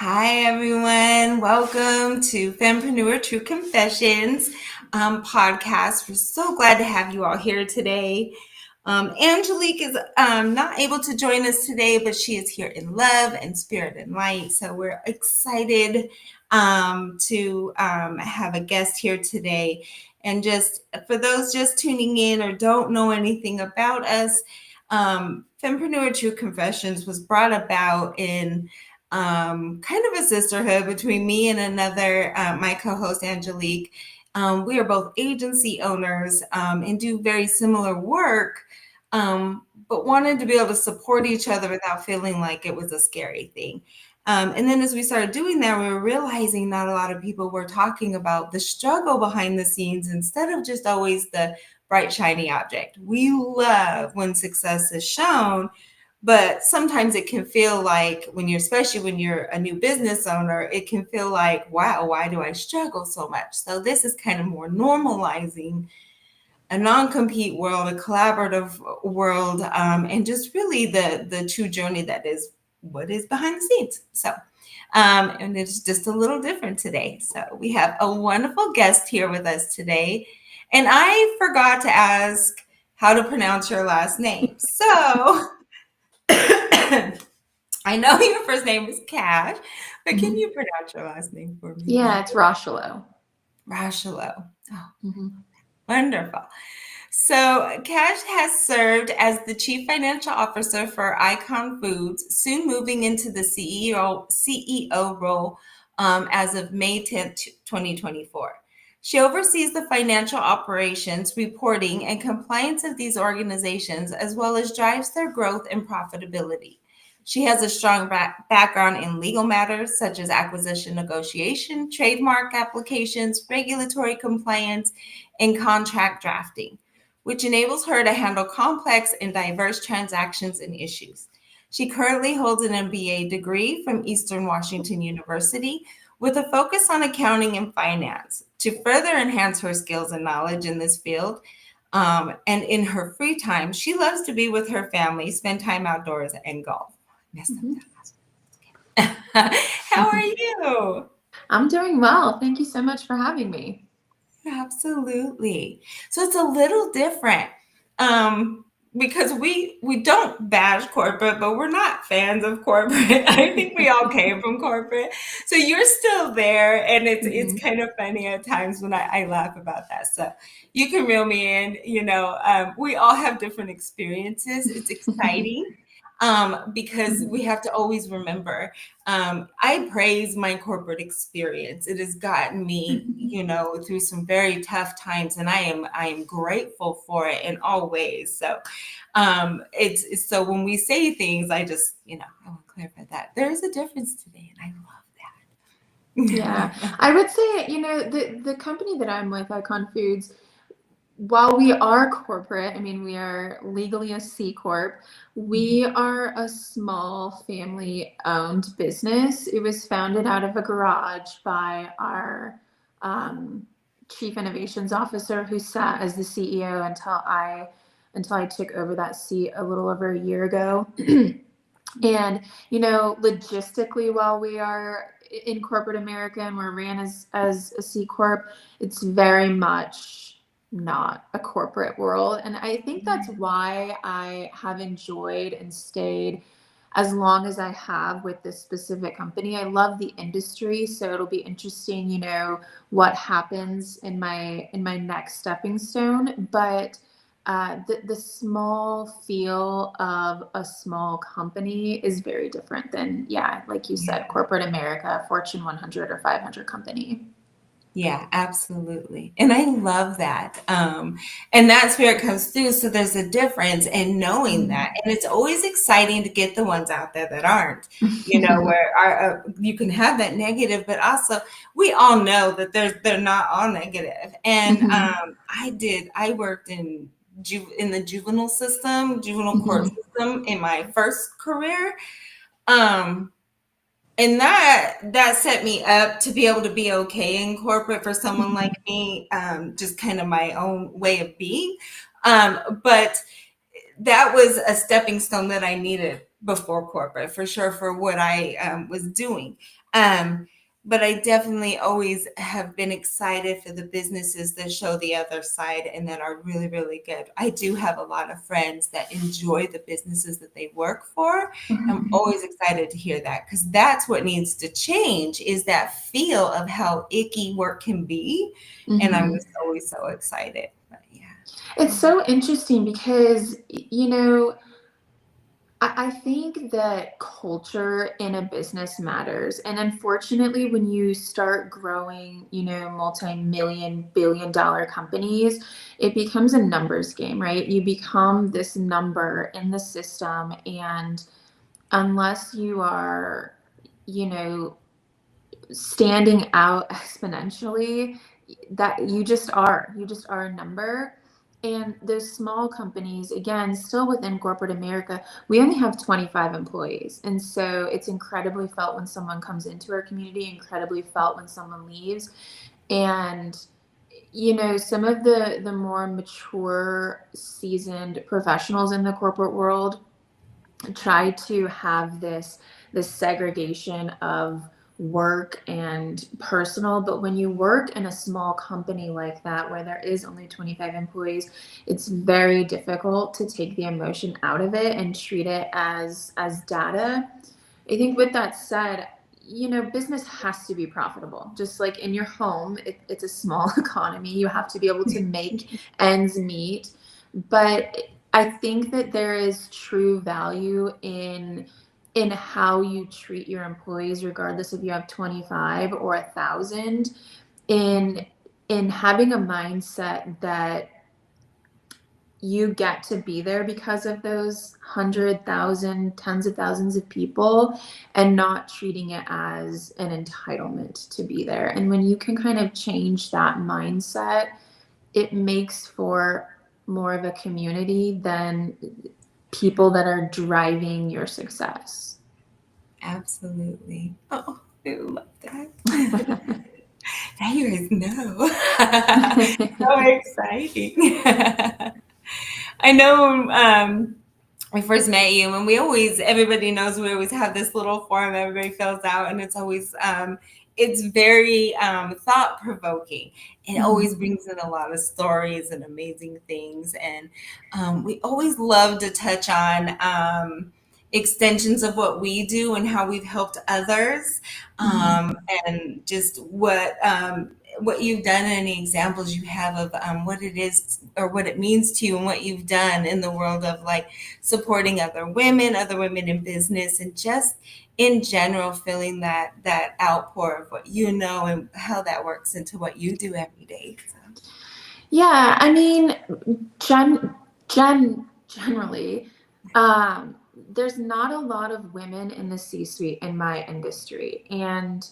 Hi, everyone. Welcome to Fempreneur True Confessions podcast. We're so glad to have you all here today. Angelique is not able to join us today, but she is here in love and spirit and light. So we're excited to have a guest here today. And just for those just tuning in or don't know anything about us, Fempreneur True Confessions was brought about in kind of a sisterhood between me and another, my co-host Angelique. We are both agency owners and do very similar work, but wanted to be able to support each other without feeling like it was a scary thing. And then as we started doing that, we were realizing not a lot of people were talking about the struggle behind the scenes instead of just always the bright, shiny object. We love when success is shown, but sometimes it can feel like especially when you're a new business owner, it can feel like, wow, why do I struggle so much? So this is kind of more normalizing a non-compete world, a collaborative world, and just really the true journey that is what is behind the scenes. So, and it's just a little different today. So we have a wonderful guest here with us today. And I forgot to ask how to pronounce your last name. So I know your first name is Kash, but can you pronounce your last name for me? Yeah, it's Roshalo. Rashalo. Oh, wonderful. So Kash has served as the Chief Financial Officer for Icon Foods, soon moving into the CEO role as of May 10th, 2024. She oversees the financial operations, reporting, and compliance of these organizations, as well as drives their growth and profitability. She has a strong background in legal matters such as acquisition negotiation, trademark applications, regulatory compliance, and contract drafting, which enables her to handle complex and diverse transactions and issues. She currently holds an MBA degree from Eastern Washington University with a focus on accounting and finance to further enhance her skills and knowledge in this field. And in her free time, she loves to be with her family, spend time outdoors, and golf. How are you? I'm doing well. Thank you so much for having me. Absolutely. So it's a little different because we don't bash corporate, but we're not fans of corporate. I think we all came from corporate. So you're still there, and it's kind of funny at times when I laugh about that. So you can reel me in. We all have different experiences. It's exciting because we have to always remember I praise my corporate experience. It has gotten me, through some very tough times, and I am grateful for it in all ways. So, it's so when we say things, I just, I want to clarify that there is a difference today, and I Yeah, love that. I would say, the company that I'm with, Icon Foods, while we are corporate, I mean, we are legally a C Corp, we are a small family-owned business. It was founded out of a garage by our chief innovations officer who sat as the CEO until I took over that seat a little over a year ago. And, logistically, while we are in corporate America and we're ran as a C Corp, it's very much not a corporate world. And I think that's why I have enjoyed and stayed as long as I have with this specific company. I love the industry, so it'll be interesting, what happens in my next stepping stone. But the small feel of a small company is very different than, yeah, like you said, corporate America, Fortune 100 or 500 company. Yeah, absolutely. And I love that. And that's where it comes through. So there's a difference in knowing that. And it's always exciting to get the ones out there that aren't, where you can have that negative, but also we all know that they're not all negative. And I worked in the juvenile court system in my first career. Um, and that set me up to be able to be okay in corporate for someone like me, just kind of my own way of being. But that was a stepping stone that I needed before corporate, for sure, for what I was doing. Um, but I definitely always have been excited for the businesses that show the other side and that are really, really good. I do have a lot of friends that enjoy the businesses that they work for. I'm Mhm. always excited to hear that, because that's what needs to change, is that feel of how icky work can be. And I'm Mhm. just always so excited. But yeah. It's so interesting because, I think that culture in a business matters. And unfortunately, when you start growing, multi-million, billion-dollar companies, it becomes a numbers game, right? You become this number in the system. And unless you are, you know, standing out exponentially, that you just are a number. And those small companies, again, still within corporate America, we only have 25 employees, and so it's incredibly felt when someone comes into our community, incredibly felt when someone leaves. And some of the more mature, seasoned professionals in the corporate world try to have this segregation of work and personal. But when you work in a small company like that, where there is only 25 employees, it's very difficult to take the emotion out of it and treat it as data. I think with that said, business has to be profitable. Just like in your home, it's a small economy. You have to be able to make ends meet. But I think that there is true value in how you treat your employees, regardless if you have 25 or 1,000, in in having a mindset that you get to be there because of those 100,000, tens of thousands of people, and not treating it as an entitlement to be there. And when you can kind of change that mindset, it makes for more of a community than people that are driving your success. Absolutely. Oh, I love that. Now you guys know. So exciting. I know I first met you, and everybody knows we always have this little form everybody fills out, and it's very thought provoking. It always Mhm. brings in a lot of stories and amazing things, and we always love to touch on extensions of what we do and how we've helped others, Mhm. and just what you've done and any examples you have of what it is or what it means to you and what you've done in the world of like supporting other women in business, and just in general feeling that outpour of what you know and how that works into what you do every day. So. Yeah, I mean, generally, there's not a lot of women in the C-suite in my industry. And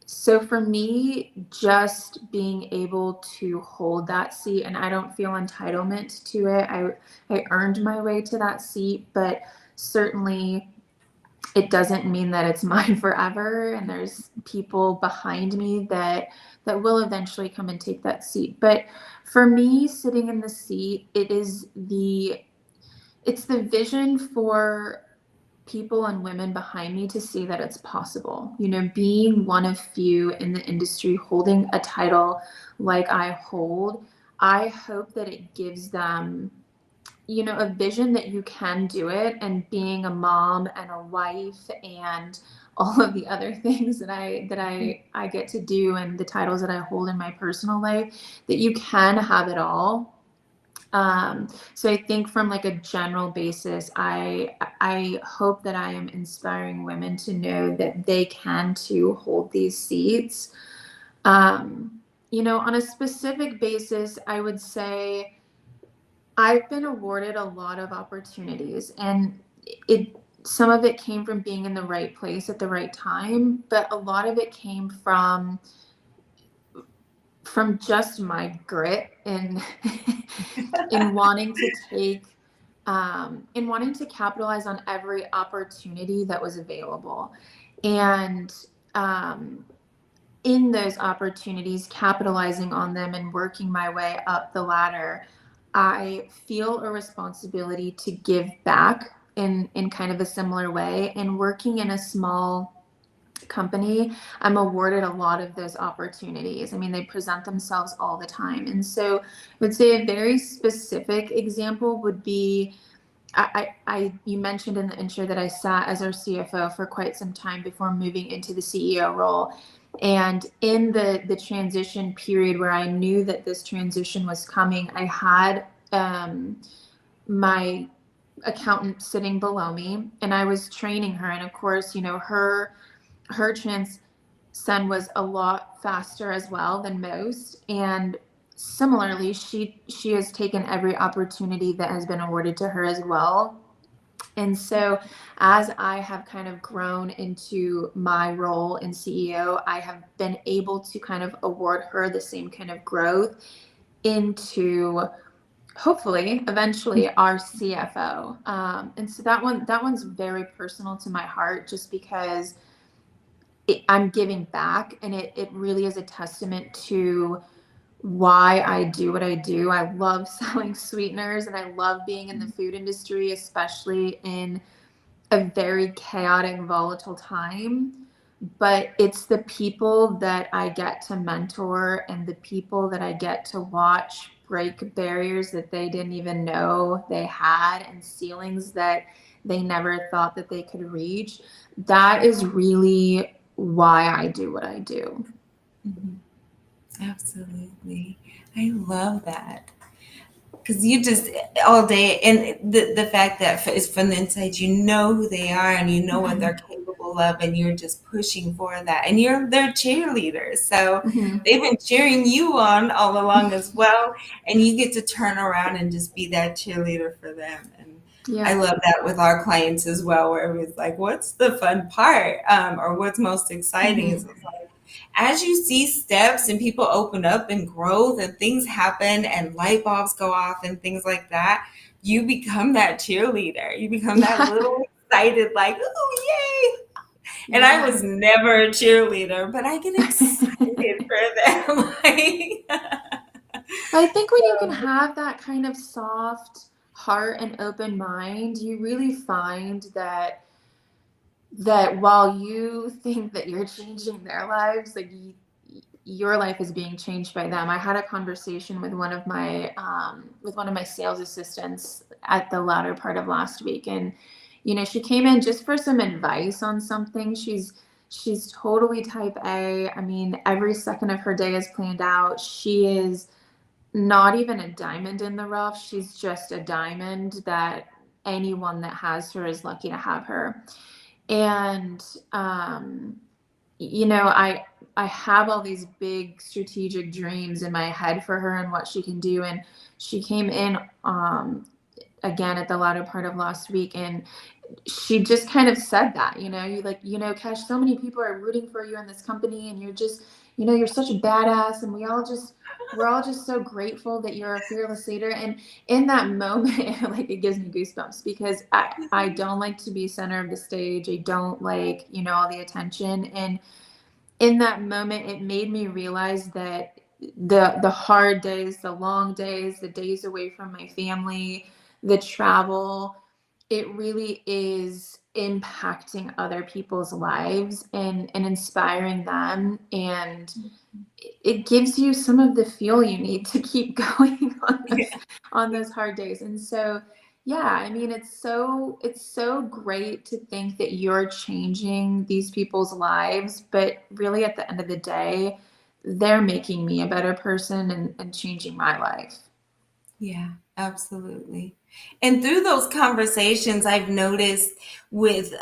so for me, just being able to hold that seat, and I don't feel entitlement to it. I earned my way to that seat, but certainly it doesn't mean that it's mine forever. And there's people behind me that will eventually come and take that seat. But for me, sitting in the seat, it's the vision for people and women behind me to see that it's possible. Being one of few in the industry holding a title like I hold, I hope that it gives them, a vision that you can do it. And being a mom and a wife and all of the other things that I get to do, and the titles that I hold in my personal life, that you can have it all. So I think from like a general basis, I hope that I am inspiring women to know that they can too hold these seats. On a specific basis, I would say I've been awarded a lot of opportunities, and it some of it came from being in the right place at the right time, but a lot of it came from just my grit and in wanting to in wanting to capitalize on every opportunity that was available. And um, in those opportunities, capitalizing on them and working my way up the ladder, I feel a responsibility to give back in kind of a similar way. And working in a small company, I'm awarded a lot of those opportunities. I mean, they present themselves all the time. And so I would say a very specific example would be you mentioned in the intro that I sat as our CFO for quite some time before moving into the CEO role. And in the transition period where I knew that this transition was coming, I had my accountant sitting below me, and I was training her. And of course, her transcend was a lot faster as well than most. And similarly, she has taken every opportunity that has been awarded to her as well. And so, as I have kind of grown into my role in CEO, I have been able to kind of award her the same kind of growth into hopefully eventually our CFO. And so that one's very personal to my heart, just because I'm giving back, and it really is a testament to why I do what I do. I love selling sweeteners, and I love being in the food industry, especially in a very chaotic, volatile time. But it's the people that I get to mentor and the people that I get to watch break barriers that they didn't even know they had, and ceilings that they never thought that they could reach. That is really why I do what I do. Mhm. Absolutely. I love that. Because you just all day, and the fact that it's from the inside, you know who they are and you know what they're Mhm. capable of, and you're just pushing for that, and you're their cheerleaders, so Mhm. they've been cheering you on all along as well, and you get to turn around and just be that cheerleader for them. And I Yeah. love that with our clients as well, where it's like, what's the fun part, or what's most exciting is Mhm. like, as you see steps and people open up and growth and things happen and light bulbs go off and things like that, you become that cheerleader. You become that Yeah. little excited, like, oh, yay. And I Yeah. was never a cheerleader, but I get excited for them. I think when you can So, have that kind of soft heart and open mind, you really find that while you think that you're changing their lives, like your life is being changed by them. I had a conversation with one of my sales assistants at the latter part of last week, and she came in just for some advice on something. She's totally type A. I mean, every second of her day is planned out. She is not even a diamond in the rough. She's just a diamond that anyone that has her is lucky to have her. And I have all these big strategic dreams in my head for her and what she can do. And she came in again at the latter part of last week, and she just kind of said that, Cash, so many people are rooting for you in this company, and you're just, you're such a badass, and we're all just so grateful that you're a fearless leader. And in that moment, like, it gives me goosebumps, because I don't like to be center of the stage. I don't like, all the attention. And in that moment, it made me realize that the hard days, the long days, the days away from my family, the travel, it really is impacting other people's lives, and inspiring them. And it gives you some of the fuel you need to keep going on those hard days. And so, yeah, I mean, it's so great to think that you're changing these people's lives, but really at the end of the day, they're making me a better person, and changing my life. yeah, absolutely. And through those conversations, I've noticed with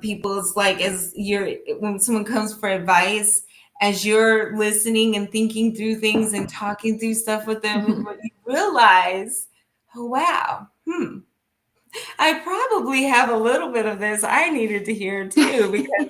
people's like, as you're when someone comes for advice, as you're listening and thinking through things and talking through stuff with them, Mhm. what you realize, oh wow, I probably have a little bit of this I needed to hear too, because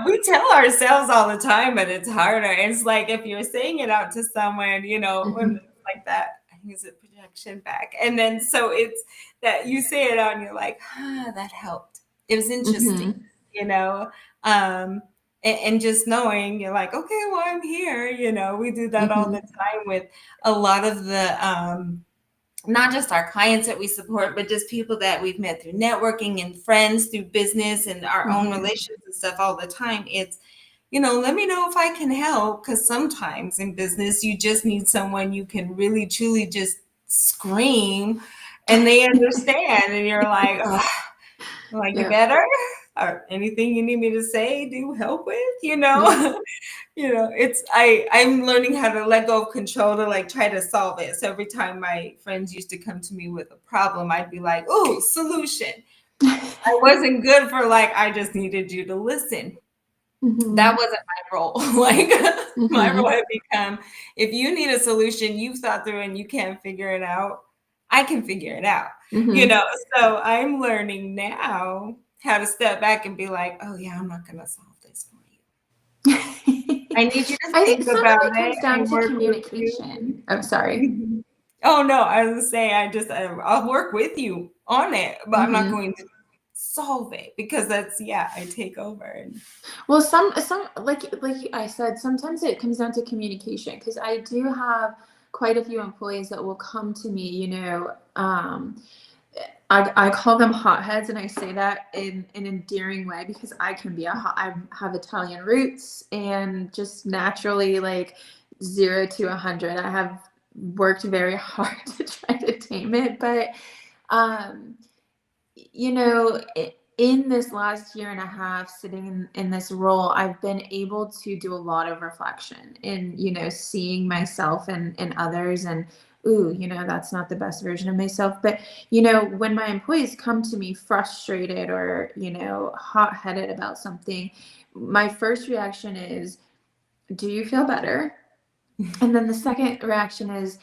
we tell ourselves all the time, but it's harder. It's like if you're saying it out to someone, when Mhm. it's like that, I use it projection back. And then so it's that you say it out and you're like, that helped. It was interesting, Mhm. you know. Um, and just knowing you're like, okay, well, I'm here. We do that all the Mhm. time with a lot of the not just our clients that we support, but just people that we've met through networking and friends through business and our own Mm-hmm. relations and stuff all the time. It's, let me know if I can help. Because sometimes in business, you just need someone you can really, truly just scream and they understand. And you're like, oh, like, you Yeah. better? Or anything you need me to say, do help with, Yeah. it's I'm learning how to let go of control to like try to solve it. So every time my friends used to come to me with a problem, I'd be like, "Ooh, solution." I wasn't good for like I just needed you to listen. That Mm-hmm. wasn't my role. Like my role Mm-hmm. had become, if you need a solution, you've thought through and you can't figure it out, I can figure it out. You Mm-hmm. know, so I'm learning now how to step back and be like, "Oh yeah, I'm not gonna solve this for you. I need you to I think think some of about it it comes down and to work with you." communication. Oh, sorry. Mhm. Oh no, I was saying I'll work with you on it, but I'm not Mm-hmm. going to solve it because that's, yeah, I take over. And Well, some like I said, sometimes it comes down to communication because I do have quite a few employees that will come to me. I call them hotheads, and I say that in an endearing way because I can be I have Italian roots and just naturally like 0 to 100. I have worked very hard to try to tame it, but um, in this last year and a half sitting in this role, I've been able to do a lot of reflection in, seeing myself and others and, ooh, that's not the best version of myself. But, when my employees come to me frustrated or, hot headed about something, my first reaction is, do you feel better? And then the second reaction is,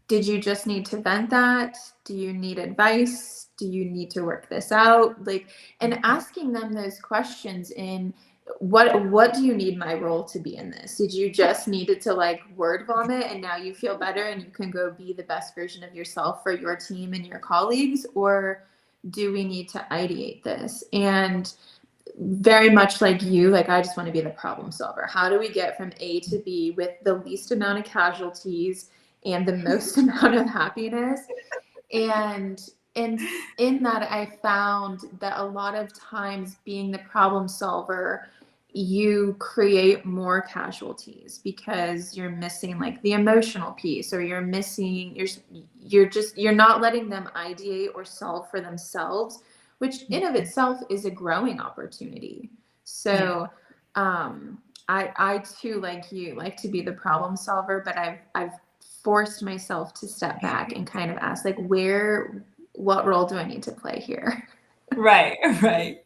did you just need to vent that? Do you need advice? Do you need to work this out? Like, and asking them those questions in what do you need my role to be in this? Did you just need it to like word vomit and now you feel better and you can go be the best version of yourself for your team and your colleagues? Or do we need to ideate this? And very much like you, like I just want to be the problem solver. How do we get from A to B with the least amount of casualties and the most amount of happiness? And in that, I found that a lot of times being the problem solver, you create more casualties because you're missing like the emotional piece, or you're not letting them ideate or solve for themselves, which in of itself is a growing opportunity. yeah, So I too, like you, like to be the problem solver, but I've forced myself to step back and kind of ask like what role do I need to play here? right, right.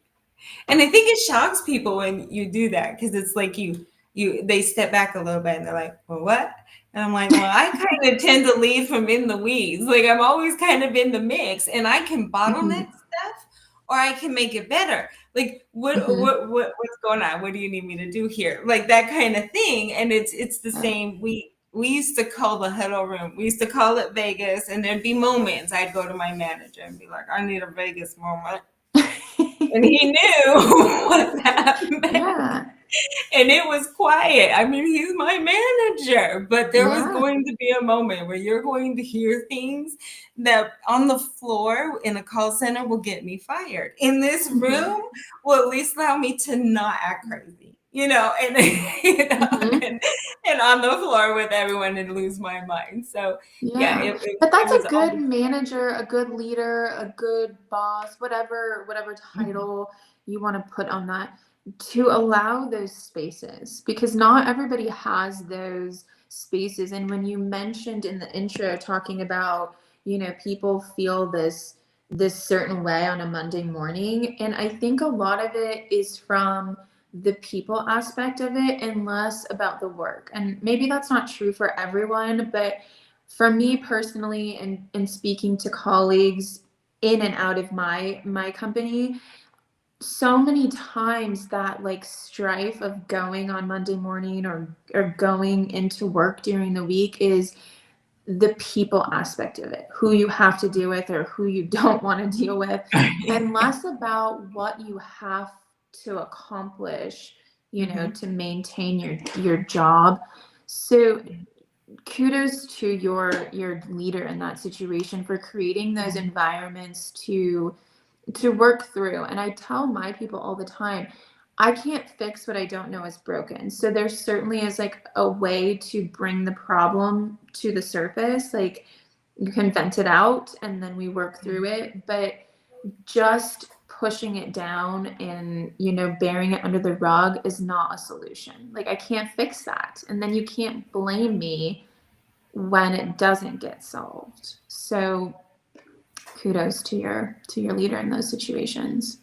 And I think it shocks people when you do that because it's like they step back a little bit and they're like, "Well, what?" And I'm like, "Well, I kind of tend to lead from in the weeds. Like I'm always kind of in the mix, and I can bottleneck Mm-hmm. stuff, or I can make it better. Like Mm-hmm. what's going on? What do you need me to do here? Like that kind of thing." And it's the Yeah. same. We used to call the huddle room. We used to call it Vegas, and there'd be moments I'd go to my manager and be like, "I need a Vegas moment." And he knew what that meant. Yeah. And it was quiet. I mean, he's my manager, but there was Yeah. going to be a moment where you're going to hear things that on the floor in a call center will get me fired. In this Mm-hmm. room will at least allow me to not act crazy, and Mm-hmm. and on the floor with everyone and lose my mind. So yeah, Yeah. it, it, But it that's was a good always. manager, a good leader, a good boss, whatever Mhm. title you want to put on that, to allow those spaces, because not everybody has those spaces. And when you mentioned in the intro talking about, people feel this certain way on a Monday morning, and I think a lot of it is from the people aspect of it and less about the work. And maybe that's not true for everyone, but for me personally, and speaking to colleagues in and out of my company, so many times that like strife of going on Monday morning or going into work during the week is the people aspect of it, who you have to deal with or who you don't want to deal with, and less about what you have to accomplish, Mhm. to maintain your job. So kudos to your leader in that situation for creating those environments to work through. And I tell my people all the time, I can't fix what I don't know is broken. So there certainly is like a way to bring the problem to the surface. Like you can vent it out and then we work through it. But just pushing it down and, burying it under the rug is not a solution. Like I can't fix that. And then you can't blame me when it doesn't get solved. So kudos to your leader in those situations.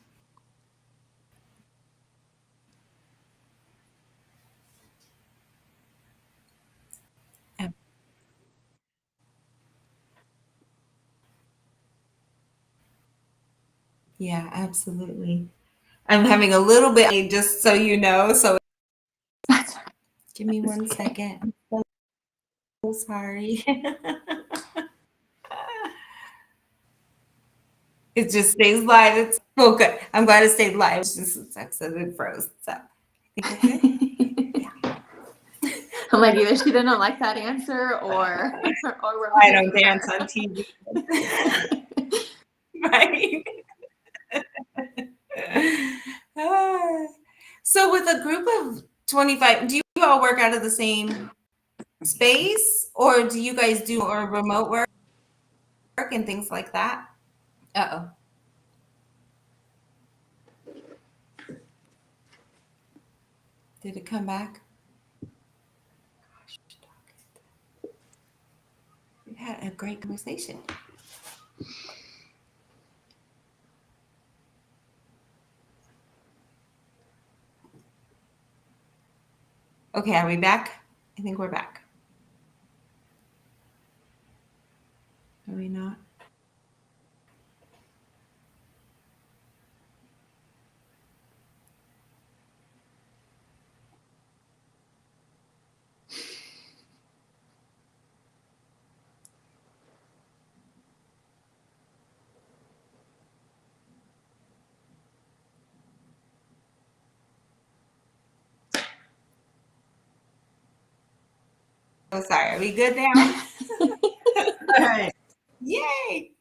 Yeah, absolutely. I'm having a little bit, just so you know. So give me one second. I'm so sorry. It just stays live. It's well, good. I'm glad it stayed live. It's just sucks that it froze. So I think we're good. Yeah. I'm like, either she didn't like that answer or we're I don't dance on TV. Right. So with a group of 25, do you all work out of the same space, or do you guys do or remote work and things like that? Uh-oh. Did it come back? Gosh, we had a great conversation. Okay, are we back? I think we're back. Are we not? Oh, sorry. Are we good now? All right. Yay!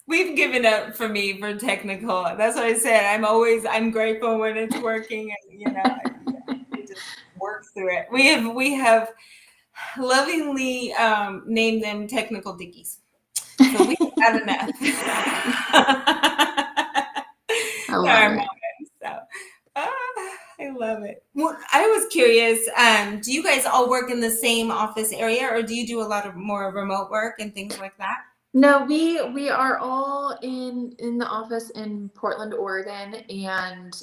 We've given up for me for technical. That's what I said. I'm grateful when it's working, and we just work through it. We have lovingly named them technical dickies. So we've had enough. I love it. So, I love it. Well, I was curious. Do you guys all work in the same office area, or do you do a lot of more remote work and things like that? No, we are all in the office in Portland, Oregon, and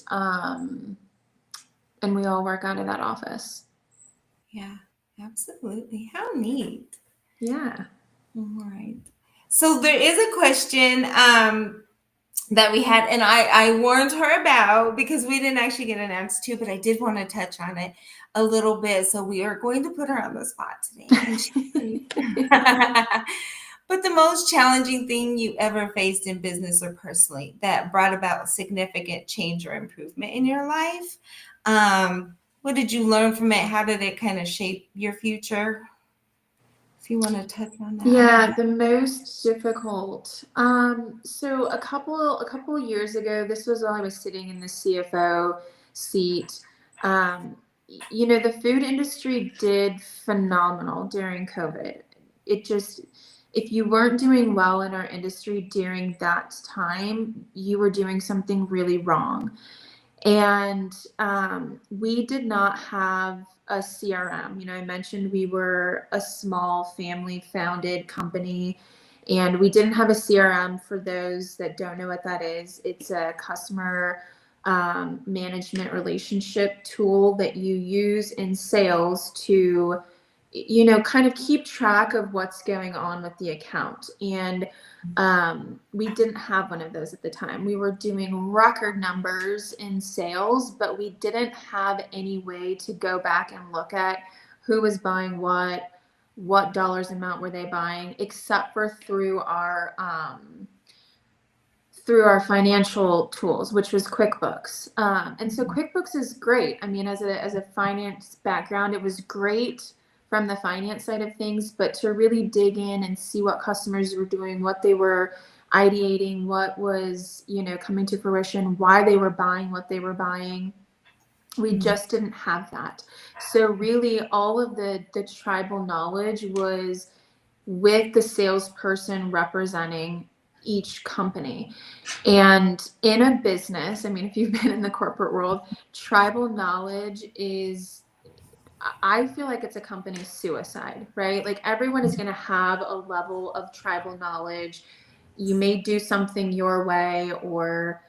we all work out of that office. Yeah, absolutely. How neat. Yeah. All right. So there is a question that we had, and I warned her about because we didn't actually get an answer to, but I did want to touch on it a little bit. So we are going to put her on the spot today. But the most challenging thing you ever faced in business or personally that brought about significant change or improvement in your life? What did you learn from it? How did it kind of shape your future? If you want to touch on that. Yeah, the most difficult. So a couple years ago, this was while I was sitting in the CFO seat. The food industry did phenomenal during COVID. It just, if you weren't doing well in our industry during that time, you were doing something really wrong. And we did not have a CRM. I mentioned we were a small family founded company and we didn't have a CRM. For those that don't know what that is, it's a customer management relationship tool that you use in sales to kind of keep track of what's going on with the account. And we didn't have one of those at the time. We were doing record numbers in sales, but we didn't have any way to go back and look at who was buying what dollars amount were they buying, except for through through our financial tools, which was QuickBooks. And so QuickBooks is great. I mean, as a finance background, it was great from the finance side of things, but to really dig in and see what customers were doing, what they were ideating, what was, coming to fruition, why they were buying what they were buying, we just didn't have that. So really all of the tribal knowledge was with the salesperson representing each company. And in a business, I mean, if you've been in the corporate world, tribal knowledge is, I feel like it's a company suicide, right? Like everyone is going to have a level of tribal knowledge. You may do something your way, or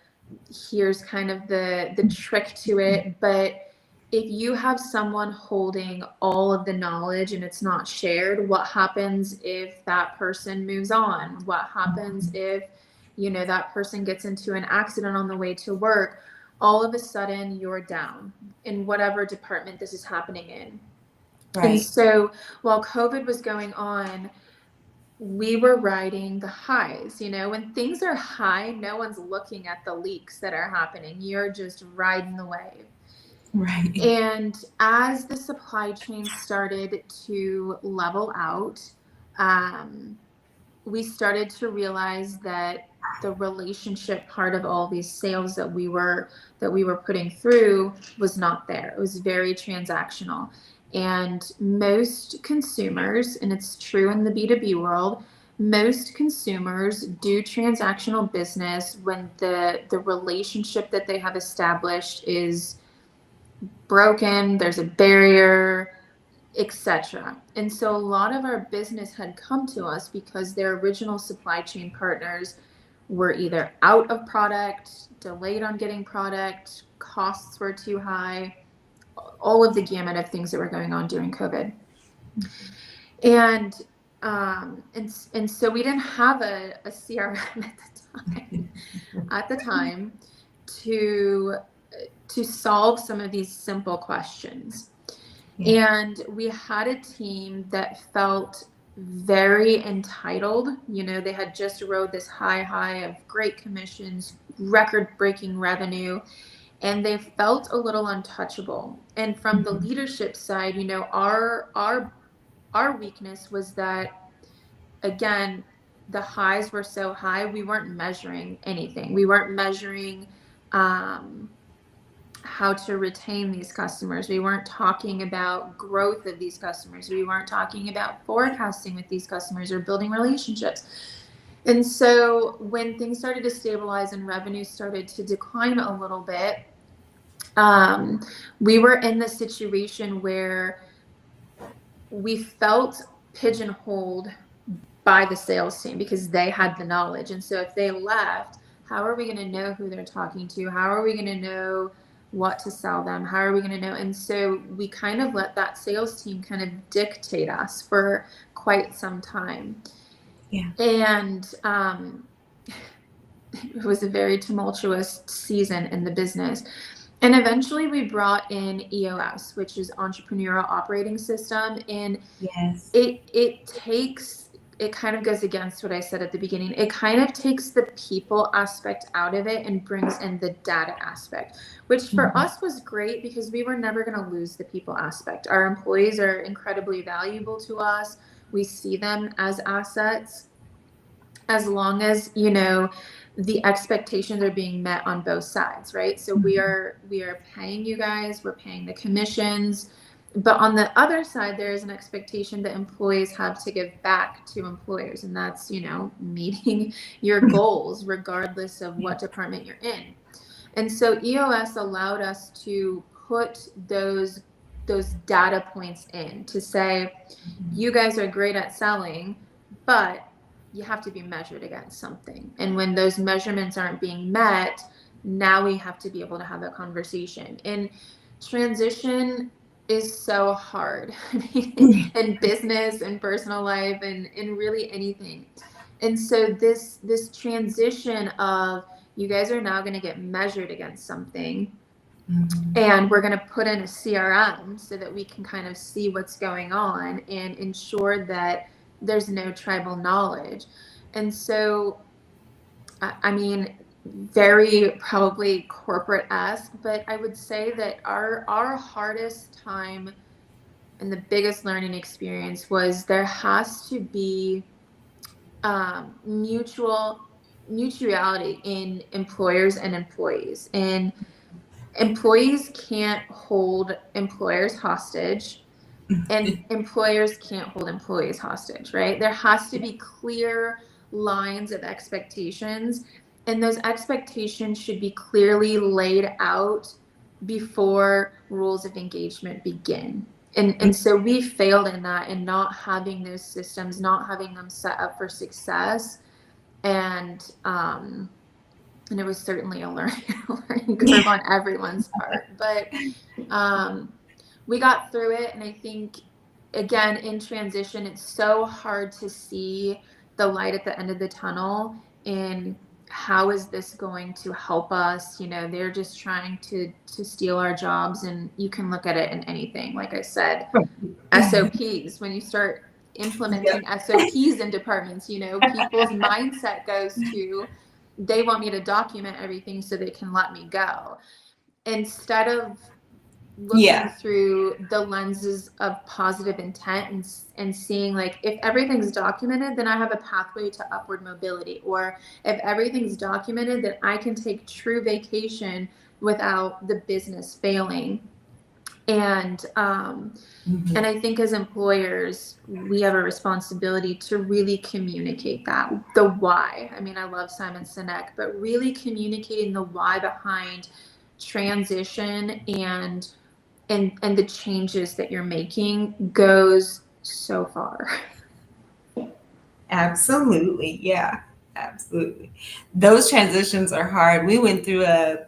here's kind of the trick to it. But if you have someone holding all of the knowledge and it's not shared, what happens if that person moves on? What happens if, that person gets into an accident on the way to work? All of a sudden you're down in whatever department this is happening in. Right. And so while COVID was going on, we were riding the highs. When things are high, no one's looking at the leaks that are happening. You're just riding the wave. Right. And as the supply chain started to level out, we started to realize that the relationship part of all these sales that we were putting through was not there. It was very transactional. And most consumers, and it's true in the B2B world, most consumers do transactional business when the relationship that they have established is broken, there's a barrier, etc. And so a lot of our business had come to us because their original supply chain partners were either out of product, delayed on getting product, costs were too high, all of the gamut of things that were going on during COVID. And so we didn't have a CRM at the time to solve some of these simple questions. And we had a team that felt very entitled. They had just rode this high of great commissions, record-breaking revenue, and they felt a little untouchable. And from the leadership side, our weakness was that, again, the highs were so high, we weren't measuring anything. We weren't measuring how to retain these customers. We weren't talking about growth of these customers. We weren't talking about forecasting with these customers or building relationships. And so when things started to stabilize and revenue started to decline a little bit, we were in the situation where we felt pigeonholed by the sales team because they had the knowledge. And so if they left, how are we going to know who they're talking to? How are we going to know what to sell them? How are we going to know? And so we kind of let that sales team kind of dictate us for quite some time. Yeah. And it was a very tumultuous season in the business. And eventually we brought in EOS, which is Entrepreneurial Operating System. And yes, it kind of goes against what I said at the beginning. It kind of takes the people aspect out of it and brings in the data aspect, which for us was great because we were never going to lose the people aspect. Our employees are incredibly valuable to us. We see them as assets as long as, the expectations are being met on both sides, right? So we are paying you guys, we're paying the commissions. But on the other side, there is an expectation that employees have to give back to employers. And that's, meeting your goals regardless of what department you're in. And so EOS allowed us to put those data points in to say, you guys are great at selling, but you have to be measured against something. And when those measurements aren't being met, now we have to be able to have that conversation. And transition is so hard in business and personal life and in really anything. And so this transition of, you guys are now going to get measured against something, and we're going to put in a CRM so that we can kind of see what's going on and ensure that there's no tribal knowledge. And so, I mean, very probably corporate-esque, but I would say that our hardest time and the biggest learning experience was there has to be mutuality in employers and employees. And employees can't hold employers hostage, and employers can't hold employees hostage, right? There has to be clear lines of expectations, and those expectations should be clearly laid out before rules of engagement begin. And so we failed in that, in not having those systems, not having them set up for success. And it was certainly a learning curve on everyone's part. But we got through it, and I think, again, in transition, it's so hard to see the light at the end of the tunnel, and how is this going to help us? They're just trying to steal our jobs, and you can look at it in anything. Like I said, SOPs, when you start implementing SOPs in departments, people's mindset goes to, they want me to document everything so they can let me go, instead of looking Yeah. through the lenses of positive intent, and seeing, like, if everything's documented, then I have a pathway to upward mobility. Or if everything's documented, then I can take true vacation without the business failing. And and I think as employers, we have a responsibility to really communicate that, the why. I mean, I love Simon Sinek, but really communicating the why behind transition and the changes that you're making goes so far. Absolutely. Yeah. Absolutely. Those transitions are hard. We went through a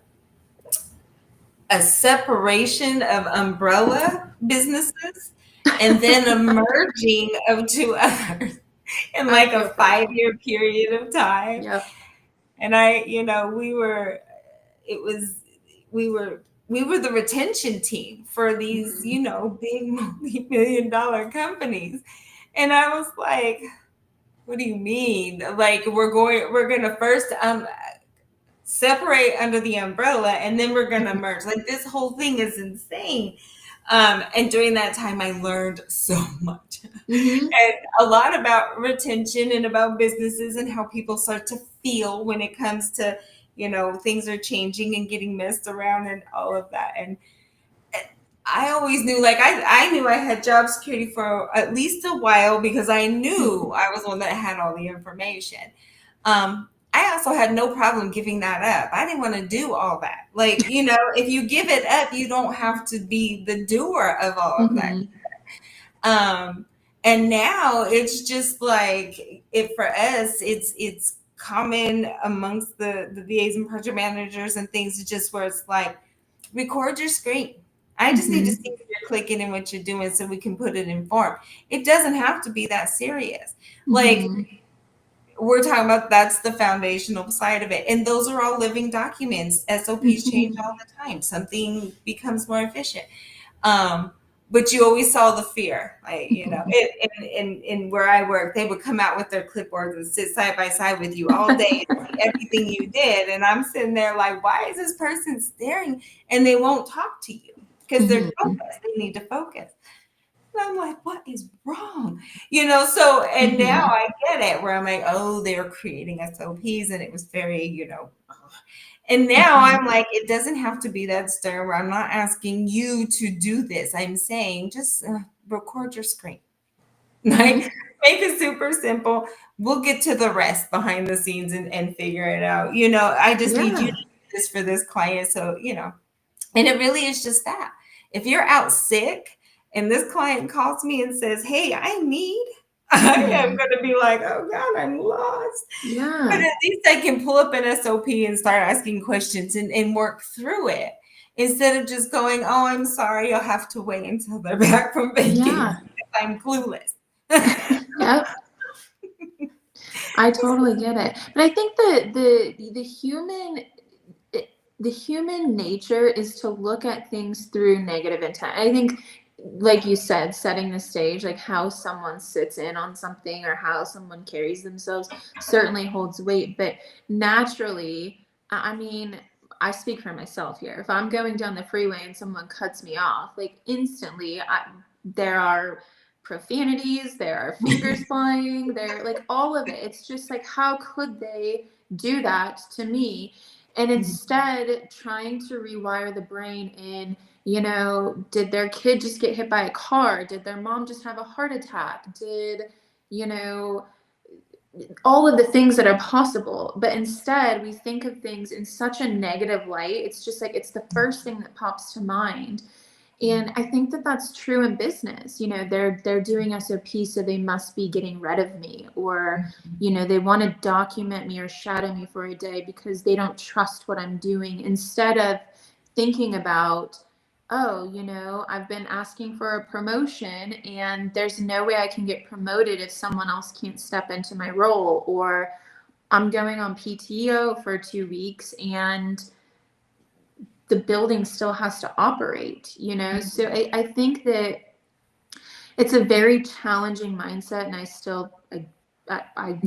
separation of umbrella businesses and then a merging of two others in I like a feel for you. 5 year period of time. Yep. And it was, we were the retention team for these, Mm-hmm. big multi-million dollar companies. And I was like, what do you mean? Like, we're going to first separate under the umbrella and then we're going to merge. Like, this whole thing is insane. And during that time, I learned so much Mm-hmm. and a lot about retention and about businesses and how people start to feel when it comes to, things are changing and getting messed around and all of that. And I always knew, like, I knew I had job security for at least a while because I knew I was the one that had all the information. I also had no problem giving that up. I didn't want to do all that. Like, if you give it up, you don't have to be the doer of all of that. Mm-hmm. And now it's just like, it for us, it's common amongst the VAs and project managers and things. It's just where it's like, record your screen. I just need to Mm-hmm. see what you're clicking and what you're doing so we can put it in form. It doesn't have to be that serious. Like, Mm-hmm. we're talking about, that's the foundational side of it. And those are all living documents. SOPs change all the time. Something becomes more efficient. Um, but you always saw the fear, like, in where I work, they would come out with their clipboards and sit side by side with you all day and see everything you did. And I'm sitting there like, why is this person staring? And they won't talk to you because they're Mm-hmm. focused. They need to focus. And I'm like, what is wrong? So, and now Mm-hmm. I get it, where I'm like, oh, they're creating SOPs and it was very, and now Mm-hmm. I'm like, it doesn't have to be that stern, where I'm not asking you to do this. I'm saying, just record your screen. Like, Mm-hmm. make it super simple. We'll get to the rest behind the scenes and figure it out. I just need you to Yeah. do this for this client. So, and it really is just that. If you're out sick and this client calls me and says, hey, I need, I am Mm-hmm. going to be like, oh God, I'm lost. But Yeah. at least I can pull up an SOP and start asking questions and work through it, instead of just going, oh, I'm sorry, you'll have to wait until they're back from vacation. Yeah. I'm clueless. Yep. I totally get it. But I think the human nature is to look at things through negative intent. I think, like you said, setting the stage, like how someone sits in on something or how someone carries themselves, certainly holds weight. But naturally, I mean, I speak for myself here. If I'm going down the freeway and someone cuts me off, like instantly, there are profanities, there are fingers flying, there like all of it. It's just like, how could they do that to me? And instead, trying to rewire the brain in, did their kid just get hit by a car? Did their mom just have a heart attack? Did, you know, all of the things that are possible, but instead we think of things in such a negative light. It's just like it's the first thing that pops to mind. And I think that that's true in business. They're doing SOP, so they must be getting rid of me, or they want to document me or shadow me for a day because they don't trust what I'm doing, instead of thinking about, oh, I've been asking for a promotion and there's no way I can get promoted if someone else can't step into my role, or I'm going on PTO for 2 weeks and the building still has to operate. So I think that it's a very challenging mindset, and I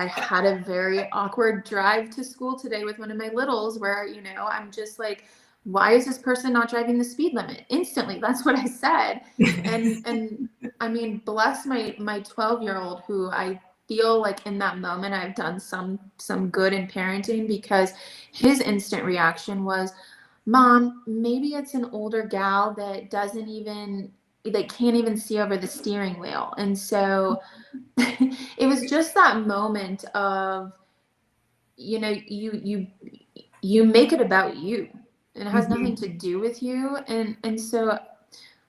had a very awkward drive to school today with one of my littles where I'm just like, why is this person not driving the speed limit? Instantly, that's what I said. And I mean, bless my 12-year-old, who I feel like in that moment I've done some good in parenting, because his instant reaction was, Mom, maybe it's an older gal that can't even see over the steering wheel. And so it was just that moment of, you make it about you, and it has nothing to do with you. And so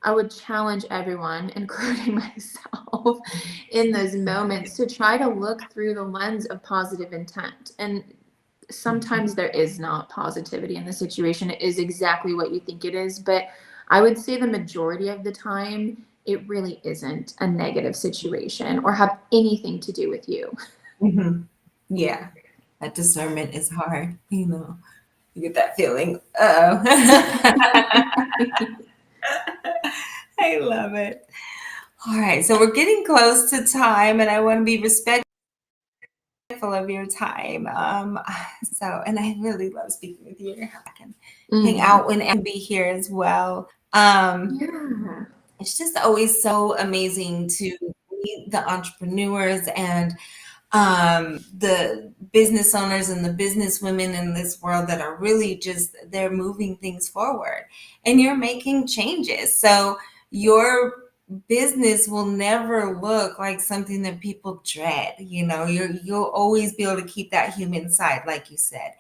I would challenge everyone, including myself, in those moments to try to look through the lens of positive intent. And sometimes there is not positivity in the situation. It is exactly what you think it is. But I would say the majority of the time, it really isn't a negative situation or have anything to do with you. Yeah, that discernment is hard. You get that feeling. Oh. I love it. All right, so we're getting close to time, and I want to be respectful of your time. And I really love speaking with you. I can hang out and be here as well. Yeah. It's just always so amazing to meet the entrepreneurs and the business owners and the business women in this world that are really just, they're moving things forward and you're making changes. So your business will never look like something that people dread. You'll always be able to keep that human side, like you said.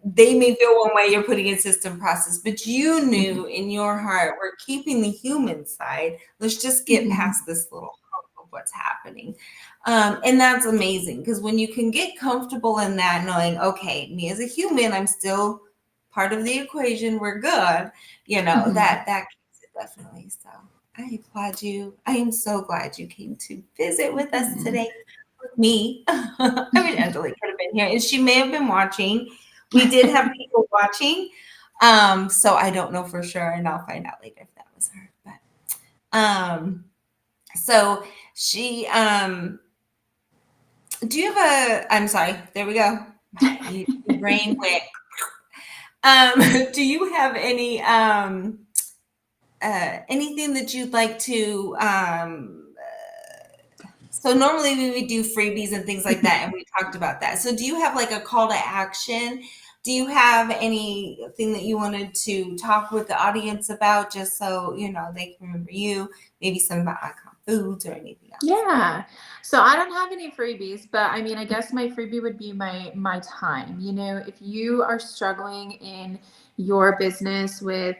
They may feel one way, you're putting in system process, but you knew in your heart, we're keeping the human side. Let's just get past this little hump of what's happening. And that's amazing, because when you can get comfortable in that, knowing, okay, me as a human, I'm still part of the equation, we're good, that keeps it definitely. So I applaud you. I am so glad you came to visit with us today. With me. I wish Angelique could have been here, and she may have been watching. We did have people watching. So I don't know for sure, and I'll find out later if that was her. But so she do you have I'm sorry, there we go. Your brain went. Do you have anything that you'd like to so normally we would do freebies and things like that, and we talked about that. So do you have like a call to action? Do you have anything that you wanted to talk with the audience about, just so they can remember you? Maybe some about icon foods or anything else? Yeah. So I don't have any freebies, but I mean, I guess my freebie would be my time. If you are struggling in your business with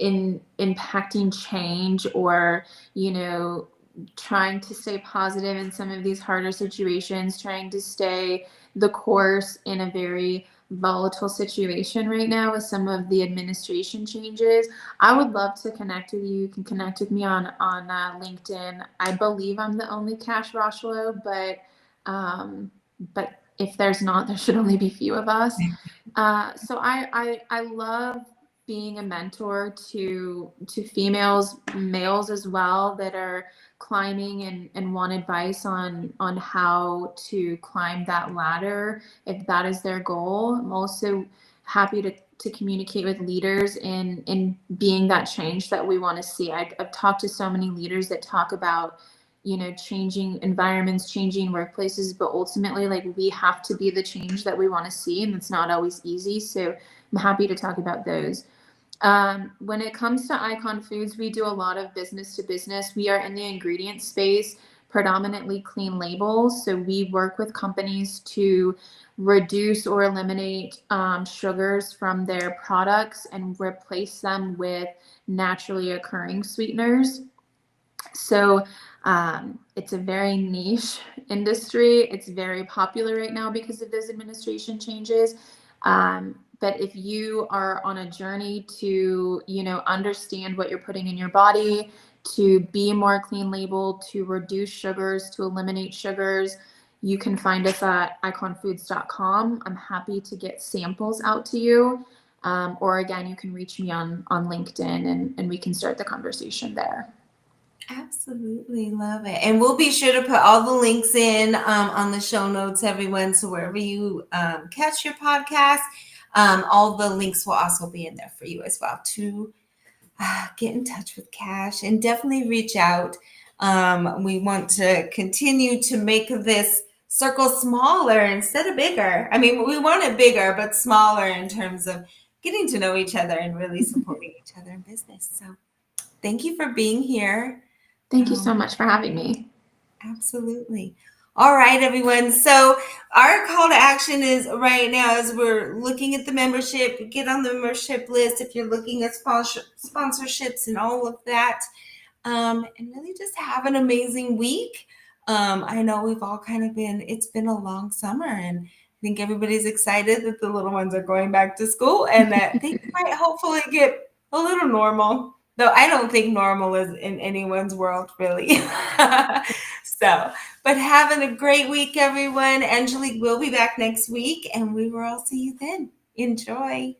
impacting change, or trying to stay positive in some of these harder situations, trying to stay the course in a very volatile situation right now with some of the administration changes, I would love to connect with you. You can connect with me on LinkedIn. I believe I'm the only Kash Roshlo, but if there's not, there should only be few of us. So I love being a mentor to females, males as well, that are climbing and want advice on how to climb that ladder, if that is their goal, I'm also happy to communicate with leaders in being that change that we want to see. I've talked to so many leaders that talk about, changing environments, changing workplaces, but ultimately, like, we have to be the change that we want to see, and it's not always easy. So I'm happy to talk about those. When it comes to Icon Foods, we do a lot of business to business. We are in the ingredient space, predominantly clean labels. So we work with companies to reduce or eliminate sugars from their products and replace them with naturally occurring sweeteners. So it's a very niche industry. It's very popular right now because of those administration changes. But if you are on a journey to, understand what you're putting in your body, to be more clean label, to reduce sugars, to eliminate sugars, you can find us at iconfoods.com. I'm happy to get samples out to you. Or again, you can reach me on LinkedIn and we can start the conversation there. Absolutely love it. And we'll be sure to put all the links in on the show notes, everyone. So wherever you catch your podcast, all the links will also be in there for you as well to get in touch with Kash and definitely reach out. We want to continue to make this circle smaller instead of bigger. I mean, we want it bigger, but smaller in terms of getting to know each other and really supporting each other in business. So thank you for being here. Thank you so much for having me. Absolutely. All right, everyone. So our call to action is right now as we're looking at the membership, get on the membership list if you're looking at sponsorships and all of that. And really just have an amazing week. I know we've all it's been a long summer, and I think everybody's excited that the little ones are going back to school and that things might hopefully get a little normal. Though I don't think normal is in anyone's world, really. So, but having a great week, everyone. Angelique will be back next week, and we will all see you then. Enjoy.